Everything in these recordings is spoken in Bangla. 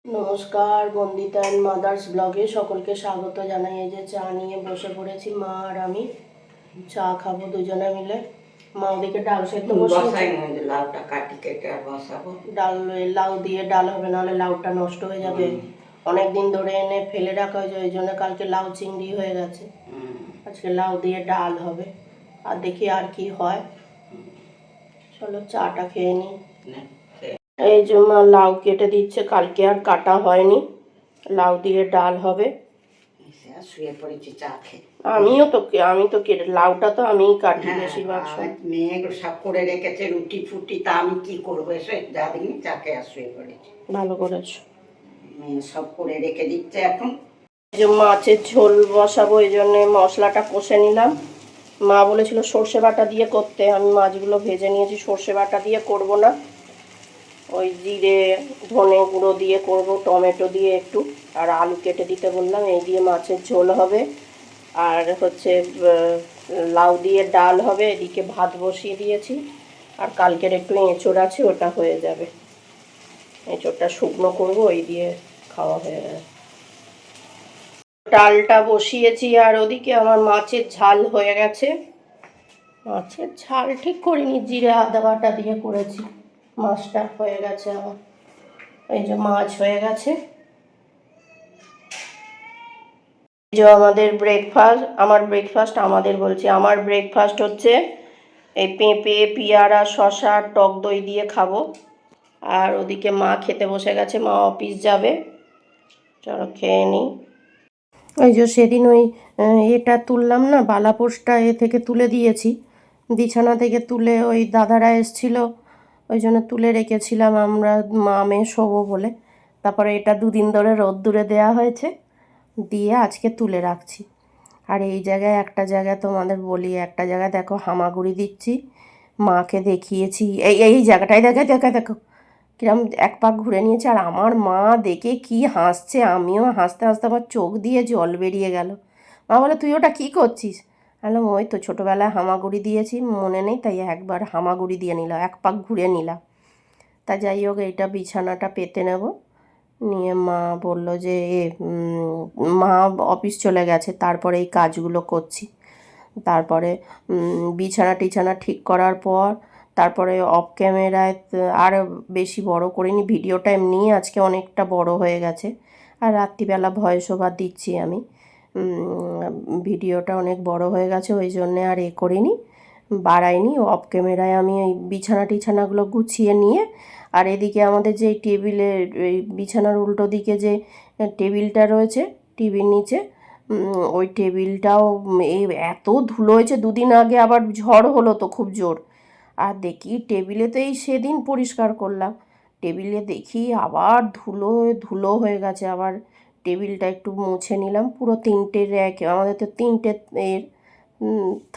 নমস্কার, বন্দিতা অ্যান্ড মাদার্স ব্লগে সকলকে স্বাগত জানাই। এই যে চা নিয়ে বসে পড়েছি, মা আর আমি চা খাবো দুজনে মিলে। মা ওদিকে ডাল সেদ্ধ বসিয়েছে, লাউটা কাটি কেটে আর বসাবো। ডাল লাউ দিয়ে ডাল হবে, নাহলে লাউটা নষ্ট হয়ে যাবে। অনেক দিন ধরে এনে ফেলে রাখা হয়েছে, ওই জন্য কালকে লাউ চিংড়ি হয়ে গেছে। আজকে লাউ দিয়ে ডাল হবে, আর দেখি আর কি হয়। চলো চাটা খেয়ে নিই। এই যে মা লাউ কেটে দিচ্ছে, কালকে আর কাটা হয়নি। লাউ দিয়ে ডাল হবে। শুয়ে পড়েছি চা খেয়ে। আমি তো কেটে লাউটা তো আমিই কাটি বেশিরভাগ সময়। মেয়েগুলো সব করে রেখেছে রুটি ফুটি, তা আমি কি করবো? এসে যা দিন চা খেয়ে আর শুয়ে পড়েছি। ভালো করেছো। মেয়ে সব করে রেখে দিচ্ছে এখন। এই যে মাছের ঝোল বসাবো, এই জন্যে মশলাটা কষে নিলাম। মা বলেছিল সর্ষে বাটা দিয়ে করতে, আমি মাছগুলো ভেজে নিয়েছি। সর্ষে বাটা দিয়ে করব না, ওই জিরে ধনে গুঁড়ো দিয়ে করব, টমেটো দিয়ে একটু, আর আলু কেটে দিতে বললাম। এই দিয়ে মাছের ঝোল হবে। আর হচ্ছে লাউ দিয়ে ডাল হবে। এদিকে ভাত বসিয়ে দিয়েছি, আর কালকের একটু এঁচোড় আছে, ওটা হয়ে যাবে। এঁচোড়টা শুকনো করব, ওই দিয়ে খাওয়া হয়ে যাবে। ডালটা বসিয়েছি, আর ওদিকে আমার মাছের ঝাল হয়ে গেছে। মাছের ঝাল ঠিক করিনি, জিরে আদা বাটা দিয়ে করেছি। মাছটা হয়ে গেছে আমার। এই যে মাছ হয়ে গেছে। যে আমাদের ব্রেকফাস্ট হচ্ছে এই পেঁপে, পেয়ারা, শশা, টক দই দিয়ে খাবো। আর ওদিকে মা খেতে বসে গেছে, মা অফিস যাবে। চলো খেয়ে নিই। ওই যে সেদিন ওই এটা তুললাম না, বালাপোষটা এ থেকে তুলে দিয়েছি, বিছানা থেকে তুলে, ওই দাদারা এসছিল, ওই জন্য তুলে রেখেছিলাম আমরা মা মেয়ে শোবো বলে। তারপরে এটা দুদিন ধরে রোদ্দুরে দেওয়া হয়েছে, দিয়ে আজকে তুলে রাখছি। আর এই জায়গায় একটা জায়গায় তোমাদের বলি, একটা জায়গায় দেখো হামাগুড়ি দিচ্ছি, মাকে দেখিয়েছি। এই এই জায়গাটায় দেখো কিরম এক পাক ঘুরে নিয়েছে। আর আমার মা দেখে কি হাসছে, আমিও হাসতে হাসতে আমার চোখ দিয়ে জল বেরিয়ে গেল। মা বলে তুই ওটা কী করছিস? বললাম ওই তো ছোটোবেলায় হামাগুড়ি দিয়েছি, মনে নেই, তাই একবার হামাগুড়ি দিয়ে নিলাম, এক পাক ঘুরে নিলাম। তা যাই হোক, এইটা বিছানাটা পেতে নেব। নিয়ে মা বলল যে মা অফিস চলে গেছে, তারপরে এই কাজগুলো করছি। তারপরে বিছানা টিছানা ঠিক করার পর তারপরে অফ ক্যামেরায় আর বেশি বড় করিনি ভিডিওটা, এমনিই আজকে অনেকটা বড় হয়ে গেছে। আর রাত্রিবেলা ভয়েস ওভার দিচ্ছি আমি, ভিডিওটা অনেক বড় হয়ে গেছে, ওই জন্যে আর করিনি, বাড়াইনি। অফ ক্যামেরায় আমি এই বিছানা টিছানাগুলো গুছিয়ে নিয়ে, আর এদিকে আমাদের যে টেবিলে, এই বিছানার উল্টো দিকে যে টেবিলটা রয়েছে টিভির নিচে, ওই টেবিলটাও এই এত ধুলো হয়েছে। দুদিন আগে আবার ঝড় হলো তো খুব জোর। আর দেখি টেবিলে তো এই সেদিন পরিষ্কার করলাম, টেবিলে দেখি আবার ধুলো ধুলো হয়ে গেছে। আবার টেবিলটা একটু মুছে নিলাম। পুরো তিনটে র্যাক, আমাদের তো তিনটে এর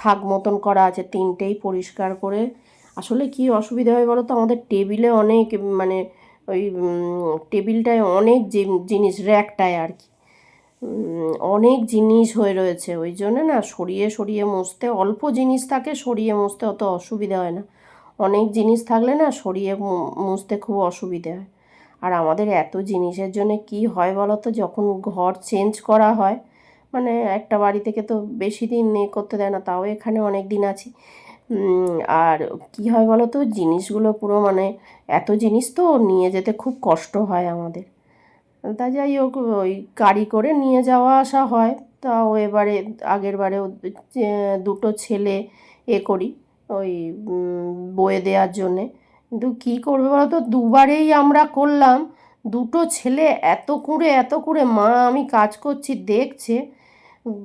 থাক মতন করা আছে, তিনটেই পরিষ্কার করে। আসলে কি অসুবিধা হয় বলো তো, আমাদের টেবিলে অনেক মানে ওই টেবিলটায় অনেক জিনিস, র্যাকটায় আর কি অনেক জিনিস হয়ে রয়েছে, ওই জন্য না সরিয়ে সরিয়ে মুছতে, অল্প জিনিস থাকে সরিয়ে মুছতে অত অসুবিধা হয় না, অনেক জিনিস থাকলে না সরিয়ে মুছতে খুব অসুবিধা হয়। আর আমাদের এত জিনিসের জন্য কি হয় বলো তো, যখন ঘর চেঞ্জ করা হয়, মানে একটা বাড়ি থেকে তো বেশি দিন করতে দেয় না, তাও এখানে অনেক দিন আছি। আর কি হয় বলো তো, জিনিসগুলো পুরো মানে এত জিনিস তো নিয়ে যেতে খুব কষ্ট হয় আমাদের। তা যাই হোক, ওই গাড়ি করে নিয়ে যাওয়া আসা হয়। তাও এবারে আগের বারেও দুটো ছেলে করি ওই বয়ে দেওয়ার জন্যে। কিন্তু কী করবে বলো তো, দুবারেই আমরা করলাম, দুটো ছেলে এত কুঁড়ে মা আমি কাজ করছি দেখছে।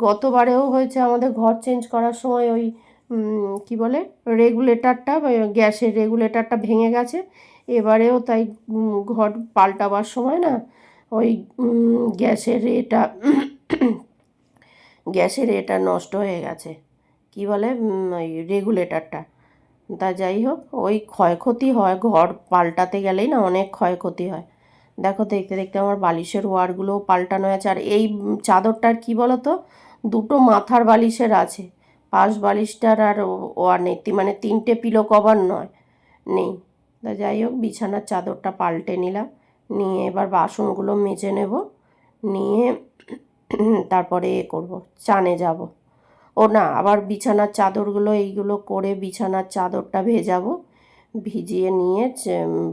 গতবারেও হয়েছে আমাদের ঘর চেঞ্জ করার সময়, ওই কি বলে রেগুলেটরটা, গ্যাসের রেগুলেটরটা ভেঙে গেছে। এবারেও তাই ঘর পাল্টাবার সময় না ওই গ্যাসের এটা নষ্ট হয়ে গেছে, কি বলে ওই রেগুলেটরটা। তা যাই হোক, ওই ক্ষয়ক্ষতি হয়, ঘর পাল্টাতে গেলেই না অনেক ক্ষয়ক্ষতি হয়। দেখো দেখতে দেখতে আমার বালিশের ওয়ারগুলোও পাল্টানো আছে। আর এই চাদরটার কি বলো তো, দুটো মাথার বালিশের আছে, পাশ বালিশটার আর ওয়ার নেই, মানে তিনটে পিলো কভার নেই। তা যাই হোক, বিছানার চাদরটা পাল্টে নিলাম, নিয়ে এবার বাসনগুলো মেজে নেব, নিয়ে তারপরে করব, চানে যাব। ও না, আবার বিছানার চাদরগুলো এইগুলো করে বিছানার চাদরটা ভেজাবো, ভিজিয়ে নিয়ে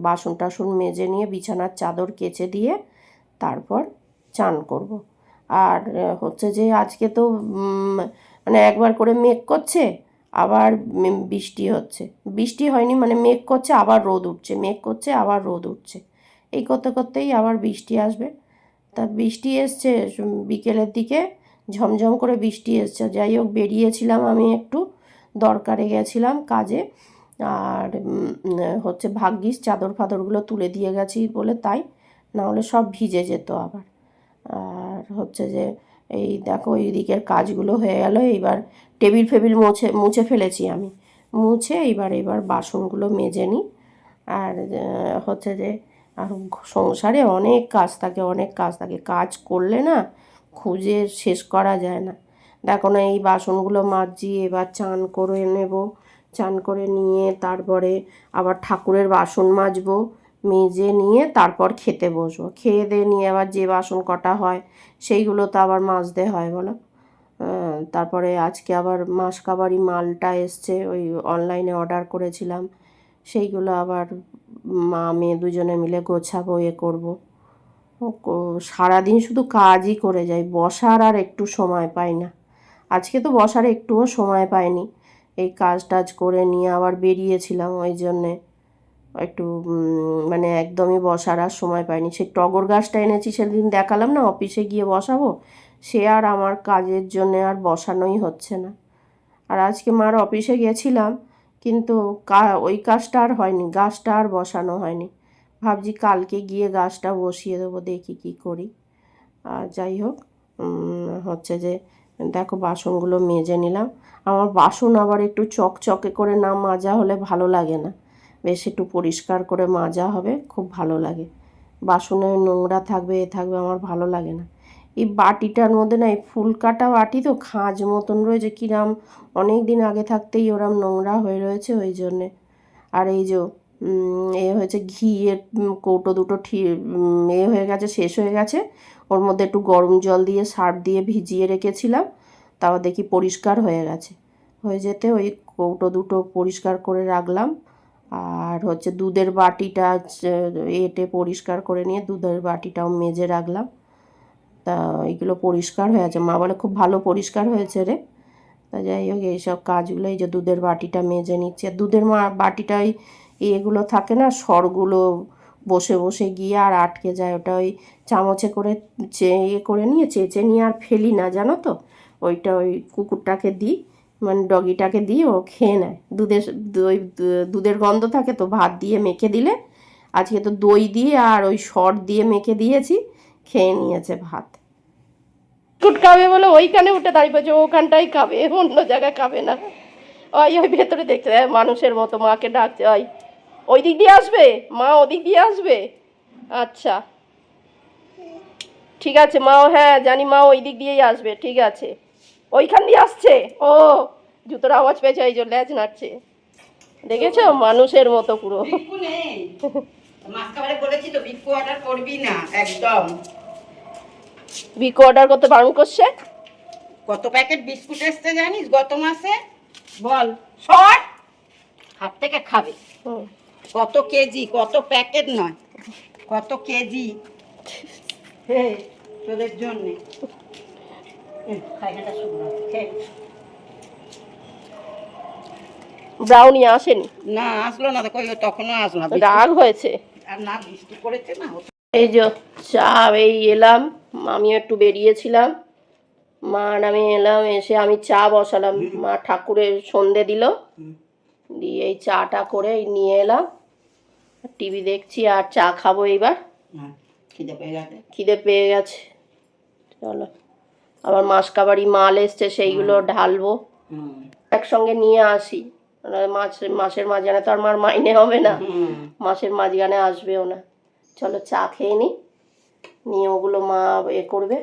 বাসন টাসন মেজে নিয়ে বিছানার চাদর কেচে দিয়ে তারপর চান করব। আর হচ্ছে যে আজকে তো মানে একবার করে মেঘ করছে, আবার বৃষ্টি হচ্ছে, বৃষ্টি হয়নি মানে মেঘ করছে আবার রোদ উঠছে, মেঘ করছে আবার রোদ উঠছে, এই করতে করতেই আবার বৃষ্টি আসবে। তা বৃষ্টি এসছে বিকেলের দিকে, ঝমঝম করে বৃষ্টি এসছে। যাই হোক, বেরিয়েছিলাম আমি একটু দরকারে গেছিলাম কাজে, আর হচ্ছে ভাগ্যিস চাদর ফাদরগুলো তুলে দিয়ে গেছি বলে তাই, নাহলে সব ভিজে যেত আবার। আর হচ্ছে যে এই দেখো এই দিকের কাজগুলো হয়ে গেল, এইবার টেবিল ফেবিল মুছে ফেলেছি আমি, মুছে এইবার বাসনগুলো মেজে নিই। আর হচ্ছে যে আর সংসারে অনেক কাজ থাকে, অনেক কাজ থাকে, কাজ করলে না খুঁজে শেষ করা যায় না। দেখো না, এই বাসনগুলো মাজছি, এবার চান করে নেব, চান করে নিয়ে তারপরে আবার ঠাকুরের বাসন মাজবো, মেজে নিয়ে তারপর খেতে বসবো, খেয়ে দিয়ে নিয়ে আবার যে বাসন কটা হয় সেইগুলো তো আবার মাজতে হয় বলো। তারপরে আজকে আবার মাসকাবারি মালটা এসছে, ওই অনলাইনে অর্ডার করেছিলাম, সেইগুলো আবার মা মেয়ে দুজনে মিলে গোছাবো, করবো। সারাদিন শুধু কাজই করে যাই, বসার আর একটু সময় পাই না। আজকে তো বসার একটুও সময় পাইনি, এই কাজ টাজ করে নিয়ে আবার বেরিয়েছিলাম, ওই জন্যে একটু মানে একদমই বসার আর সময় পাইনি। সেই টগর গাছটা এনেছি সেদিন দেখালাম না, অফিসে গিয়ে বসাবো, সে আর আমার কাজের জন্যে আর বসানোই হচ্ছে না। আর আজকে মার অফিসে গেছিলাম, কিন্তু ওই কাজটা আর হয়নি, গাছটা আর বসানো হয়নি। ভাবছি কালকে গিয়ে গাছটা বসিয়ে দেবো, দেখি কি করি। আর যাই হোক, হচ্ছে যে দেখো বাসনগুলো মেজে নিলাম। আমার বাসন আবার একটু চকচকে করে না মাজা হলে ভালো লাগে না, বেশ একটু পরিষ্কার করে মাজা হবে, খুব ভালো লাগে। বাসনে নোংরা থাকবে থাকবে, আমার ভালো লাগে না। এই বাটিটার মধ্যে না, এই ফুল কাটা বাটি তো খাঁজ মতন রয়েছে, কিরাম অনেক দিন আগে থাকতেই ওরম নোংরা হয়ে রয়েছে, ওই জন্যে। আর এই যে হয়েছে ঘিয়ের কৌটো দুটো হয়ে গেছে, শেষ হয়ে গেছে, ওর মধ্যে একটু গরম জল দিয়ে সার্ফ দিয়ে ভিজিয়ে রেখেছিলাম, তাও দেখি পরিষ্কার হয়ে গেছে। হয়ে যেতে ওই কৌটো দুটো পরিষ্কার করে রাখলাম। আর হচ্ছে দুধের বাটিটা পরিষ্কার করে নিয়ে দুধের বাটিটাও মেজে রাখলাম। তা এইগুলো পরিষ্কার হয়ে আছে, মা বলে খুব ভালো পরিষ্কার হয়েছে রে। তা যাই হোক, এইসব কাজগুলো, এই যে দুধের বাটিটা মেজে নিচ্ছে, দুধের বাটিটাই এগুলো থাকে না, সরগুলো বসে বসে গিয়ে আর আটকে যায়, ওটা ওই চামচে করে করে নিয়ে চেঁচে নিয়ে আর ফেলি না, জানো তো, ওইটা ওই কুকুরটাকে দিই, মানে ডগিটাকে দিই, ও খেয়ে নেয়। দুধের গন্ধ থাকে তো, ভাত দিয়ে মেখে দিলে, আজকে তো দই দিয়ে আর ওই সর দিয়ে মেখে দিয়েছি, খেয়ে নিয়েছে ভাত। বিস্কুট খাবে বলে ওইখানে উঠে দাঁড়িয়ে পড়ছে, ওখানটাই খাবে, অন্য জায়গায় খাবে না। ওই ভেতরে দেখতে মানুষের মতো মাকে ডাকছে, ওই দিক দিয়ে আসবে মা, ওদিক দিয়ে আসবে, আচ্ছা ঠিক আছে মা, হ্যাঁ জানি মা ওই দিক দিয়েই আসবে, ঠিক আছে, ওইখান দিয়ে আসছে, ও জুতোর আওয়াজ পেয়েছে, এই যে ল্যাজ নাড়ছে, দেখেছো মানুষের মতো পুরো। বলেছি তো বিক্কু অর্ডার করবি না একদম। বিকো অর্ডার করতে বারণ করছে। কত প্যাকেট বিস্কুট এসছে জানিস গত মাসে? বল, শর্ট হাত থেকে খাবে। কত কেজি, কত প্যাকেট নয়, কত কেজি তোদের জন্য। ব্রাউনি আসেনি? না আসলো না, দেখো তখনও আসলো না, রাগ হয়েছে আর না বৃষ্টি করেছে না। এই যে চা, এই এলাম, আমিও একটু বেরিয়েছিলাম, মা আর আমি এলাম, এসে আমি চা বসালাম, মা ঠাকুরের সন্ধে দিল, দিয়ে এই চাটা করে নিয়ে এলাম, টিভি দেখছি আর চা খাবো এইবার, খিদে পেয়ে গেছে। চলো, আবার মাসকাবারি মাল এসছে, সেইগুলো ঢালবো, একসঙ্গে নিয়ে আসি, মাসের মাঝখানে তো আর মার মাইনে হবে না, মাসের মাঝখানে আসবেও না। চলো চা খেয়ে নিয়ে ওগুলো মা করবে।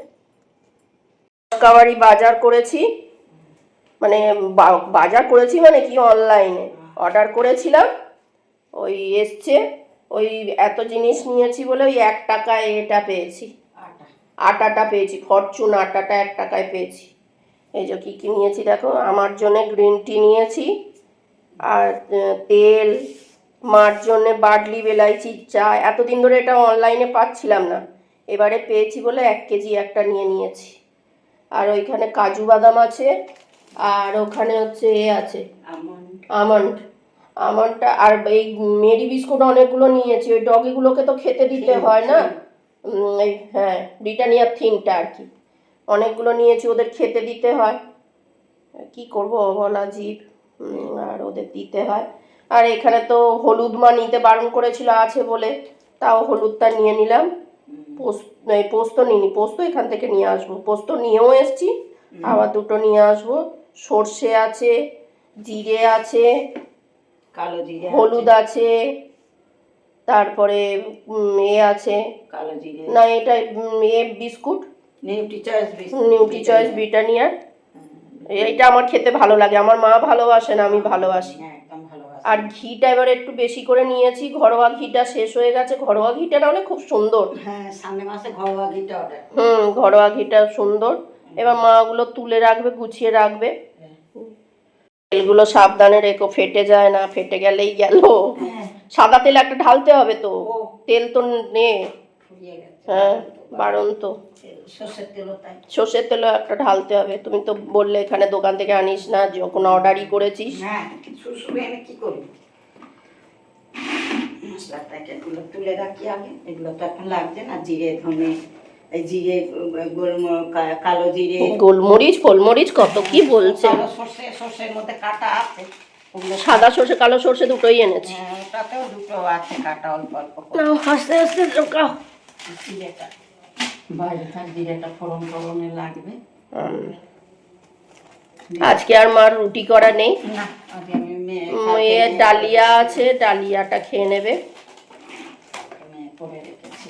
মাসকাবারি বাজার করেছি, মানে বাজার করেছি মানে কি, অনলাইনে অর্ডার করেছিলাম, ওই এসছে ওই এত জিনিস নিয়েছি বলে ওই 1 টাকায় এটা পেয়েছি, আটা আটাটা পেয়েছি, ফরচুন আটাটা 1 টাকায় পেয়েছি। এই যে কী কী নিয়েছি দেখো, আমার জন্য গ্রিন টি নিয়েছি, আর তেল, মার জন্যে বার্লি বেলাইচির চা। এতদিন ধরে এটা অনলাইনে পাচ্ছিলাম না, এবারে পেয়েছি বলে 1 কেজি একটা নিয়ে নিয়েছি। আর ওইখানে কাজু বাদাম আছে, আর ওখানে হচ্ছে এ আছে আমন্ড, আমন্ডটা। আর এই মেরি বিস্কুট অনেকগুলো নিয়েছি, ওই ডগিগুলোকে তো খেতে দিতে হয় না, এই হ্যাঁ ব্রিটানিয়ার থিনটা আর কি, অনেকগুলো নিয়েছি, ওদের খেতে দিতে হয়, কি করব বলা জীব, আর ওদের দিতে হয়। আর এখানে তো হলুদ মা নিতে বারণ করেছিল আছে বলে, তাও হলুদটা নিয়ে নিলাম। পোস্ত নিইনি, পোস্ত এখান থেকে নিয়ে আসবো, পোস্ত নিয়েও এসছি, আবার 2টো নিয়ে আসবো। সর্ষে আছে, জিরে আছে, কালো জিরে, হলুদ আছে, তারপরে এ আছে কালো জিরে না, এটা এ বিস্কুট, নিউট্রি চয়েস ব্রিটানিয়ার। এইটা আমার খেতে ভালো লাগে, আমার মা ভালোবাসে না, আমি ভালোবাসি। আর ঘিটা এবার একটু বেশি করে নিয়েছি, ঘরোয়া ঘিটা শেষ হয়ে গেছে, ঘরোয়া ঘিটা না হলে খুব সুন্দর। হ্যাঁ, সামনে মাসে ঘরোয়া ঘিটা অর্ডার। ঘরোয়া ঘিটা সুন্দর। এবার মা ওগুলো তুলে রাখবে, গুছিয়ে রাখবে। তেলগুলো সাবধানে রেখো, ফেটে যায় না, ফেটে গেলেই গেল। সাদা তেল একটা ঢালতে হবে তো, তেল তো নে, হ্যাঁ বারণ তো। সর্ষের তেলও একটা ঢালতে হবে। তুমি তো বললে এখানে দোকান থেকে আনিস না, যখন অর্ডারই করেছিস। হ্যাঁ, শ্বশুর এনে কি করবি, মশলার প্যাকেটগুলো তুলে রাখি আগে, এগুলো তো এখন লাগছে না। জিরে, ধনে, এই জিরে, কালো জিরে, গোলমরিচ ফলমরিচ কত কি বলছে। সর্ষের মধ্যে কাটা আছে, সাদা সর্ষে কালো সর্ষে দুটোই এনেছি। হ্যাঁ, ওটাতেও 2টো আছে কাটা, অল্প অল্প করে। নাও আস্তে আস্তে ঢোকাও। জিরেটা বাইরে থাক, জিরেটা ফোড়ন ফোড়নে লাগবে। আজকে আর মার রুটি করা নেই, না, আজকে আমি মেয়ের ডালিয়া আছে, ডালিয়াটা খেয়ে নেবে। করে রেখেছি।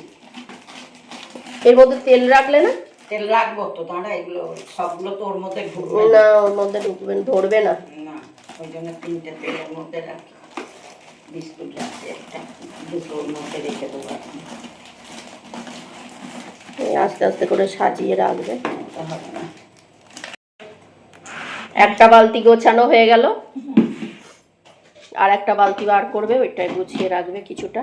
এর মধ্যে তেল রাখলে না? তেল রাখবো তো, দাঁড়া, এগুলো সবগুলো তো ওর মধ্যে ঢুকবে না, ওর মধ্যে ঢুকবে ধরবে না। না, ওই জন্য 3টে তেলের মধ্যে রাখি। বিস্কুট রাখছি একটা, 2টো ওর মধ্যে রেখে দেবো। আস্তে আস্তে করে সাজিয়ে রাখবে। হবে না। একটা বালতি গোছানো হয়ে গেল, আর একটা বালতি বার করবে, ওইটাই গুছিয়ে রাখবে কিছুটা।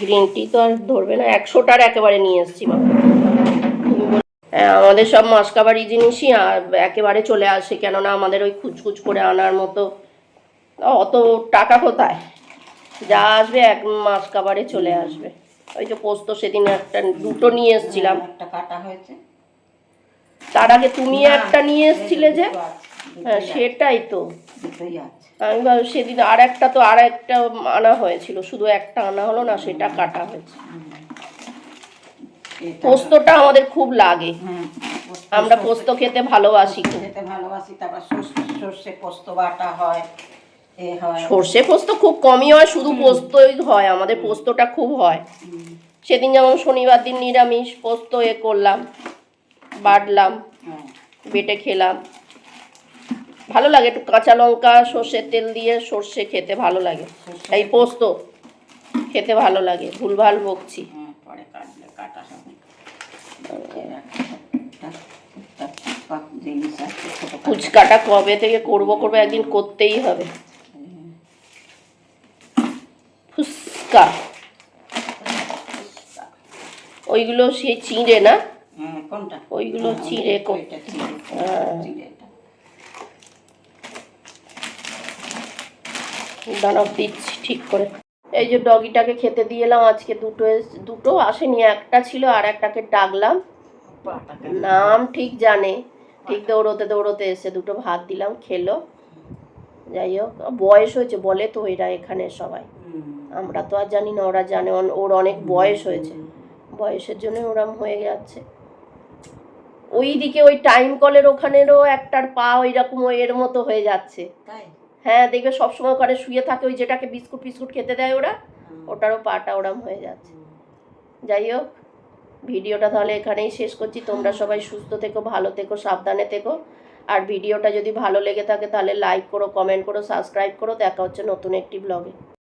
গ্রিন টি তো আর ধরবে না, 100টার একেবারে নিয়ে এসছি মা। হ্যাঁ, আমাদের সব মাসকাবারি জিনিসই একেবারে চলে আসে, কেননা আমাদের ওই খুচখুচ করে আনার মতো অত টাকা কোথায়, যা আসবে 1 মাস কাবারে চলে আসবে। ওই যে পোস্ত সেদিন 2টো নিয়ে এসেছিলাম, একটা কাটা হয়েছে। তার আগে তুমি একটা নিয়ে এসেছিলে যে, হ্যাঁ সেটাই তো আমি সেদিন আর একটা আনা হয়েছিল, শুধু একটা আনা হলো না, সেটা কাটা হয়েছে। পোস্তটা আমাদের খুব লাগে, আমরা পোস্ত খেতে ভালোবাসি। তারপর সর্ষে পোস্ত বাটা হয়, সর্ষে পোস্ত খুব কমই হয়, শুধু পোস্তই হয়, আমাদের পোস্তটা খুব হয়। সেদিন যেমন শনিবার দিন নিরামিষ, পোস্ত করলাম, বাটলাম, বেটে খেলাম, ভালো লাগে। একটু কাঁচা লঙ্কা সর্ষের তেল দিয়ে সর্ষে খেতে ভালো লাগে, এই পোস্ত খেতে ভালো লাগে। ভুলভাল বকছি। ফুচকাটা কবে থেকে করবো একদিন করতেই হবে। ফুচকা ওইগুলো সেই চিঁড়ে না, ওইগুলো চিঁড়ে করতে। দাঁড়াও দিচ্ছি ঠিক করে। এই যে ডগিটাকে খেতে দিয়ে এলাম, আজকে 2টো আসেনি, একটা ছিল, আর একটাকে ডাকলাম, নাম ঠিক জানে, ঠিক দৌড়োতে দৌড়োতে এসে 2টো ভাত দিলাম, খেলো। যাই হোক, বয়স হয়েছে বলে তো এরা এখানে সবাই, আমরা তো আর জানি না, ওরা জানে। ওর অনেক বয়স হয়েছে, বয়সের জন্য ওরম হয়ে যাচ্ছে। ওইদিকে ওই টাইম কলের ওখানেরও একটার পা ওইরকম এর মতো হয়ে যাচ্ছে। হ্যাঁ, দেখবে সবসময় ওখানে শুয়ে থাকে, ওই যেটাকে বিস্কুট ফিস্কুট খেতে দেয় ওরা, ওটারও পাটা ওরম হয়ে যাচ্ছে। যাই হোক, ভিডিওটা তাহলে এখানেই শেষ করছি। তোমরা সবাই সুস্থ থেকো, ভালো থেকো, সাবধানে থেকো। আর ভিডিওটা যদি ভালো লেগে থাকে তাহলে লাইক করো, কমেন্ট করো, সাবস্ক্রাইব করো। দেখা হচ্ছে নতুন একটি ব্লগে।